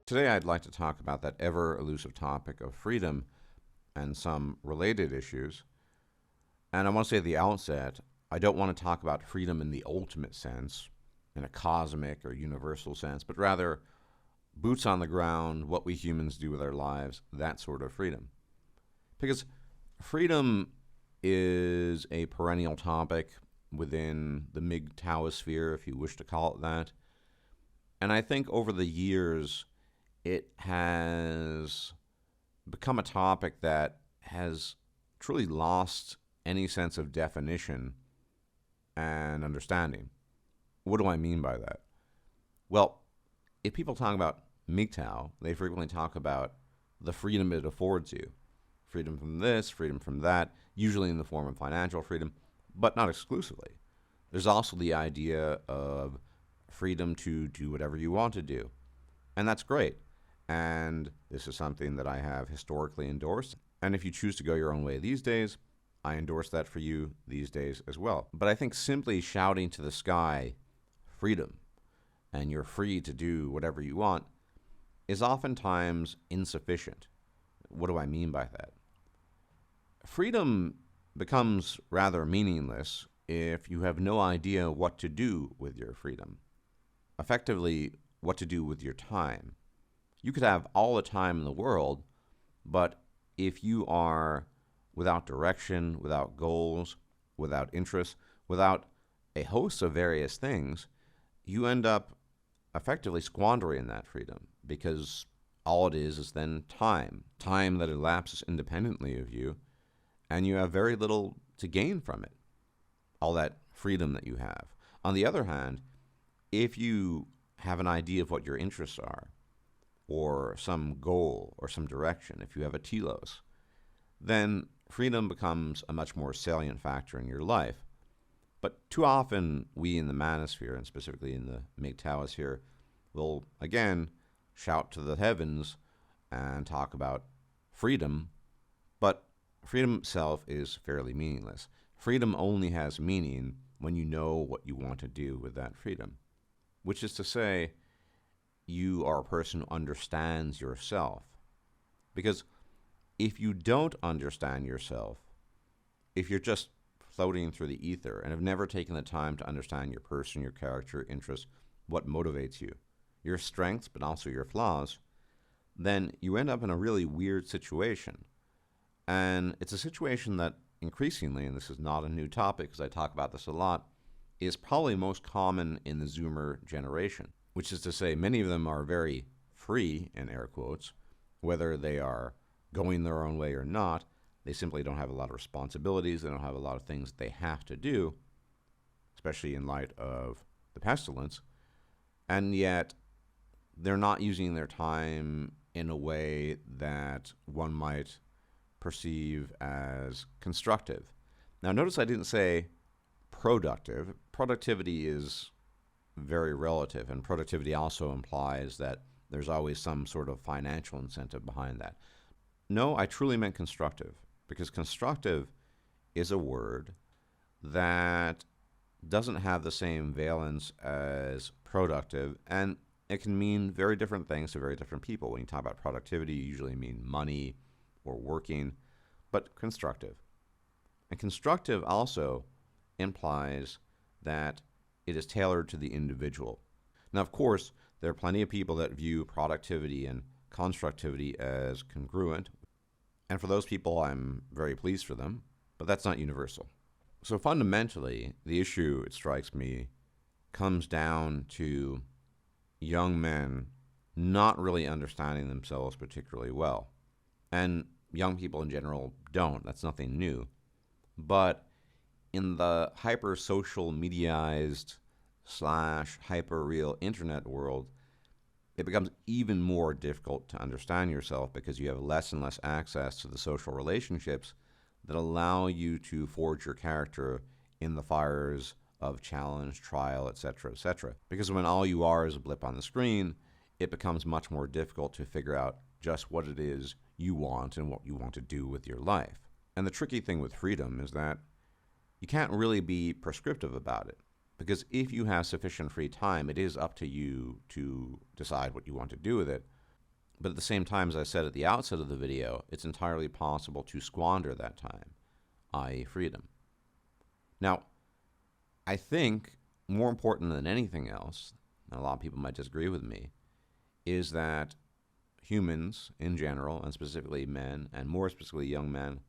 Today, I'd like to talk about that ever elusive topic of freedom and some related issues. And I want to say at the outset, I don't want to talk about freedom in the ultimate sense, in a cosmic or universal sense, but rather boots on the ground, what we humans do with our lives, that sort of freedom. Because freedom is a perennial topic within the MGTOW sphere, if you wish to call it that. And I think over the years, it has become a topic that has truly lost any sense of definition and understanding. What do I mean by that? Well, if people talk about MGTOW, they frequently talk about the freedom it affords you. Freedom from this, freedom from that, usually in the form of financial freedom, but not exclusively. There's also the idea of freedom to do whatever you want to do. And that's great. And this is something that I have historically endorsed. And if you choose to go your own way these days, I endorse that for you these days as well. But I think simply shouting to the sky, freedom, and you're free to do whatever you want, is oftentimes insufficient. What do I mean by that? Freedom becomes rather meaningless if you have no idea what to do with your freedom. Effectively, what to do with your time. You could have all the time in the world, but if you are without direction, without goals, without interests, without a host of various things, you end up effectively squandering that freedom because all it is then time that elapses independently of you, and you have very little to gain from it, all that freedom that you have. On the other hand, if you have an idea of what your interests are, or some goal or some direction, if you have a telos, then freedom becomes a much more salient factor in your life. But too often, we in the manosphere, and specifically in the MGTOW sphere, will again shout to the heavens and talk about freedom, but freedom itself is fairly meaningless. Freedom only has meaning when you know what you want to do with that freedom, which is to say, you are a person who understands yourself. Because if you don't understand yourself, if you're just floating through the ether and have never taken the time to understand your person, your character, interests, what motivates you, your strengths, but also your flaws, then you end up in a really weird situation. And it's a situation that increasingly, and this is not a new topic because I talk about this a lot, is probably most common in the Zoomer generation, which is to say many of them are very free, in air quotes, whether they are going their own way or not. They simply don't have a lot of responsibilities. They don't have a lot of things they have to do, especially in light of the pestilence. And yet they're not using their time in a way that one might perceive as constructive. Now, notice I didn't say productive. Productivity is very relative, and productivity also implies that there's always some sort of financial incentive behind that. No, I truly meant constructive, because constructive is a word that doesn't have the same valence as productive, and it can mean very different things to very different people. When you talk about productivity, you usually mean money or working, but constructive. And constructive also implies that it is tailored to the individual. Now, of course, there are plenty of people that view productivity and constructivity as congruent. And for those people, I'm very pleased for them, but that's not universal. So fundamentally, the issue, it strikes me, comes down to young men not really understanding themselves particularly well. And young people in general don't. That's nothing new. But in the hyper-social mediaized / hyper-real internet world, it becomes even more difficult to understand yourself because you have less and less access to the social relationships that allow you to forge your character in the fires of challenge, trial, etc., etc. Because when all you are is a blip on the screen, it becomes much more difficult to figure out just what it is you want and what you want to do with your life. And the tricky thing with freedom is that you can't really be prescriptive about it. Because if you have sufficient free time, it is up to you to decide what you want to do with it. But at the same time, as I said at the outset of the video, it's entirely possible to squander that time, i.e. freedom. Now, I think more important than anything else, and a lot of people might disagree with me, is that humans in general, and specifically men, and more specifically young men,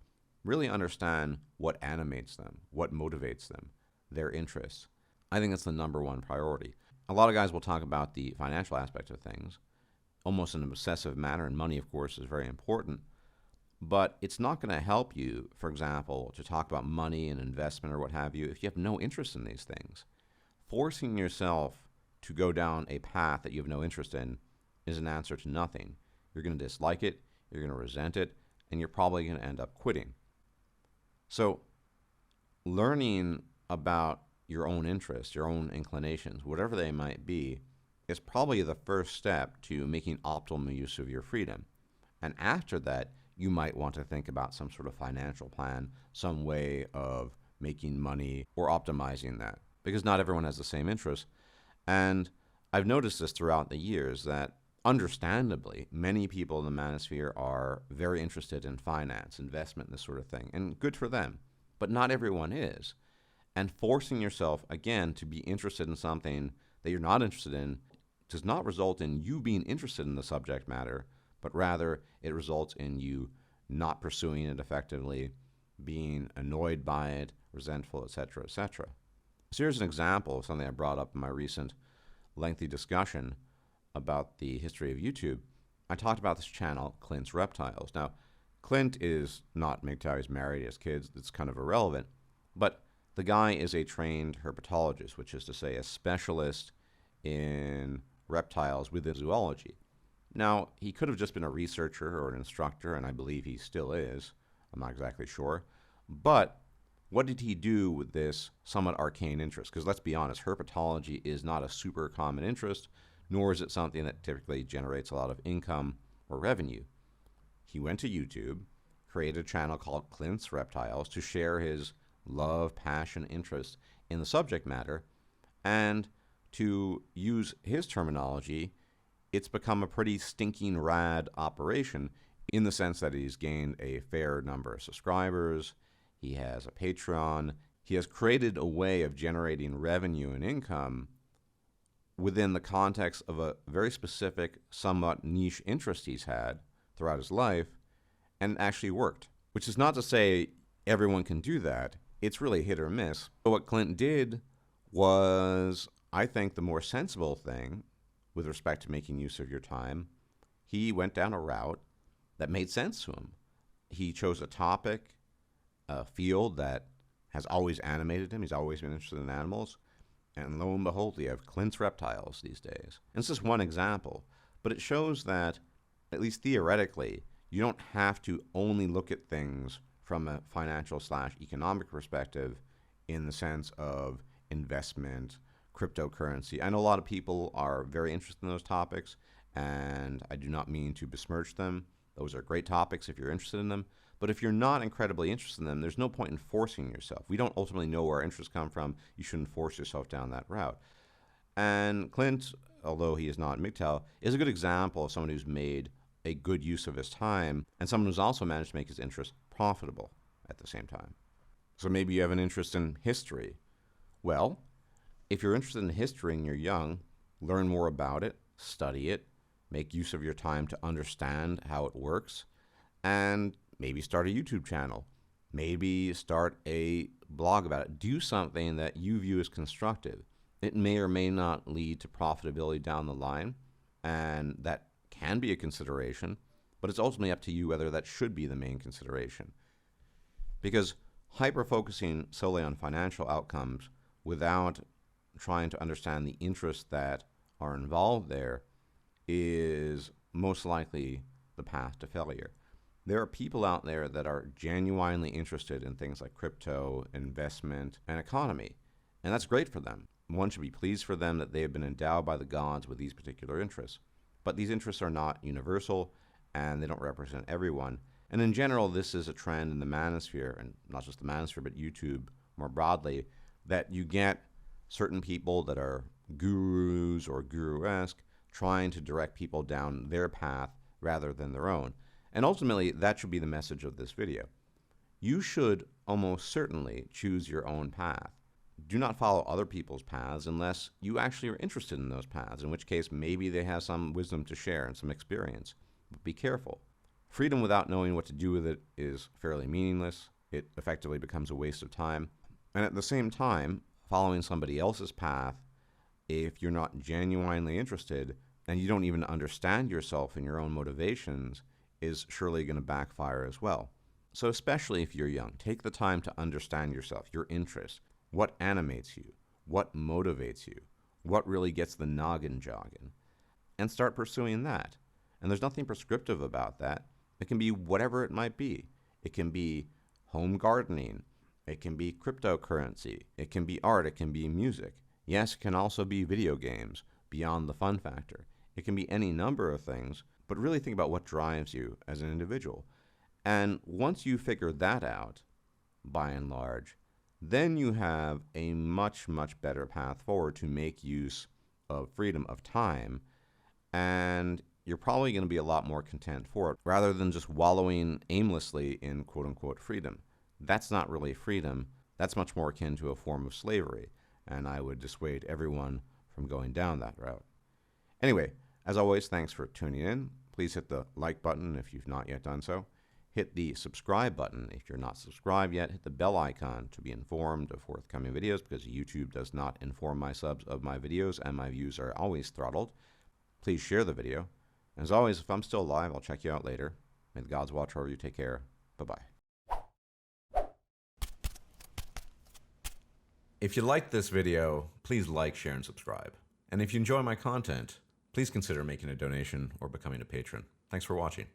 really understand what animates them, what motivates them, their interests. I think that's the number one priority. A lot of guys will talk about the financial aspect of things, almost in an obsessive manner, and money, of course, is very important. But it's not going to help you, for example, to talk about money and investment or what have you, if you have no interest in these things. Forcing yourself to go down a path that you have no interest in is an answer to nothing. You're going to dislike it, you're going to resent it, and you're probably going to end up quitting. So, learning about your own interests, your own inclinations, whatever they might be, is probably the first step to making optimal use of your freedom. And after that, you might want to think about some sort of financial plan, some way of making money or optimizing that, because not everyone has the same interests. And I've noticed this throughout the years that, understandably, many people in the manosphere are very interested in finance, investment, this sort of thing, and good for them. But not everyone is. And forcing yourself, again, to be interested in something that you're not interested in does not result in you being interested in the subject matter, but rather it results in you not pursuing it effectively, being annoyed by it, resentful, etc., etc. So here's an example of something I brought up in my recent lengthy discussion about the history of YouTube. I talked about this channel, Clint's Reptiles. Now, Clint is not MGTOW, he's married, he has kids, it's kind of irrelevant, but the guy is a trained herpetologist, which is to say a specialist in reptiles within zoology. Now, he could have just been a researcher or an instructor, and I believe he still is. I'm not exactly sure. But what did he do with this somewhat arcane interest? Because let's be honest, herpetology is not a super common interest, nor is it something that typically generates a lot of income or revenue. He went to YouTube, created a channel called Clint's Reptiles to share his love, passion, interest in the subject matter, and to use his terminology, it's become a pretty stinking rad operation in the sense that he's gained a fair number of subscribers, he has a Patreon, he has created a way of generating revenue and income within the context of a very specific, somewhat niche interest he's had throughout his life, and it actually worked. Which is not to say everyone can do that. It's really hit or miss. But what Clint did was, I think, the more sensible thing with respect to making use of your time. He went down a route that made sense to him. He chose a topic, a field that has always animated him. He's always been interested in animals. And lo and behold, we have Clint's Reptiles these days. And this is one example, but it shows that, at least theoretically, you don't have to only look at things from a financial/economic perspective in the sense of investment, cryptocurrency. I know a lot of people are very interested in those topics, and I do not mean to besmirch them. Those are great topics if you're interested in them. But if you're not incredibly interested in them, there's no point in forcing yourself. We don't ultimately know where our interests come from. You shouldn't force yourself down that route. And Clint, although he is not MGTOW, is a good example of someone who's made a good use of his time and someone who's also managed to make his interests profitable at the same time. So maybe you have an interest in history. Well, if you're interested in history and you're young, learn more about it, study it, make use of your time to understand how it works, and maybe start a YouTube channel. Maybe start a blog about it. Do something that you view as constructive. It may or may not lead to profitability down the line, and that can be a consideration, but it's ultimately up to you whether that should be the main consideration. Because hyper-focusing solely on financial outcomes without trying to understand the interests that are involved there is most likely the path to failure. There are people out there that are genuinely interested in things like crypto, investment, and economy, and that's great for them. One should be pleased for them that they have been endowed by the gods with these particular interests. But these interests are not universal, and they don't represent everyone. And in general, this is a trend in the manosphere, and not just the manosphere, but YouTube more broadly, that you get certain people that are gurus or guru-esque trying to direct people down their path rather than their own. And ultimately, that should be the message of this video. You should almost certainly choose your own path. Do not follow other people's paths unless you actually are interested in those paths, in which case maybe they have some wisdom to share and some experience. But be careful. Freedom without knowing what to do with it is fairly meaningless. It effectively becomes a waste of time. And at the same time, following somebody else's path, if you're not genuinely interested and you don't even understand yourself and your own motivations, is surely going to backfire as well. So especially if you're young, take the time to understand yourself, your interests, what animates you, what motivates you, what really gets the noggin jogging, and start pursuing that. And there's nothing prescriptive about that. It can be whatever it might be. It can be home gardening. It can be cryptocurrency. It can be art. It can be music. Yes, it can also be video games, beyond the fun factor. It can be any number of things, but really think about what drives you as an individual. And once you figure that out, by and large, then you have a much, much better path forward to make use of freedom of time, and you're probably going to be a lot more content for it, rather than just wallowing aimlessly in quote-unquote freedom. That's not really freedom. That's much more akin to a form of slavery, and I would dissuade everyone from going down that route. Anyway, as always, thanks for tuning in. Please hit the like button if you've not yet done so. Hit the subscribe button if you're not subscribed yet. Hit the bell icon to be informed of forthcoming videos, because YouTube does not inform my subs of my videos and my views are always throttled. Please share the video. As always, if I'm still alive, I'll check you out later. May the gods watch over you. Take care. Bye-bye. If you liked this video, please like, share, and subscribe. And if you enjoy my content, please consider making a donation or becoming a patron. Thanks for watching.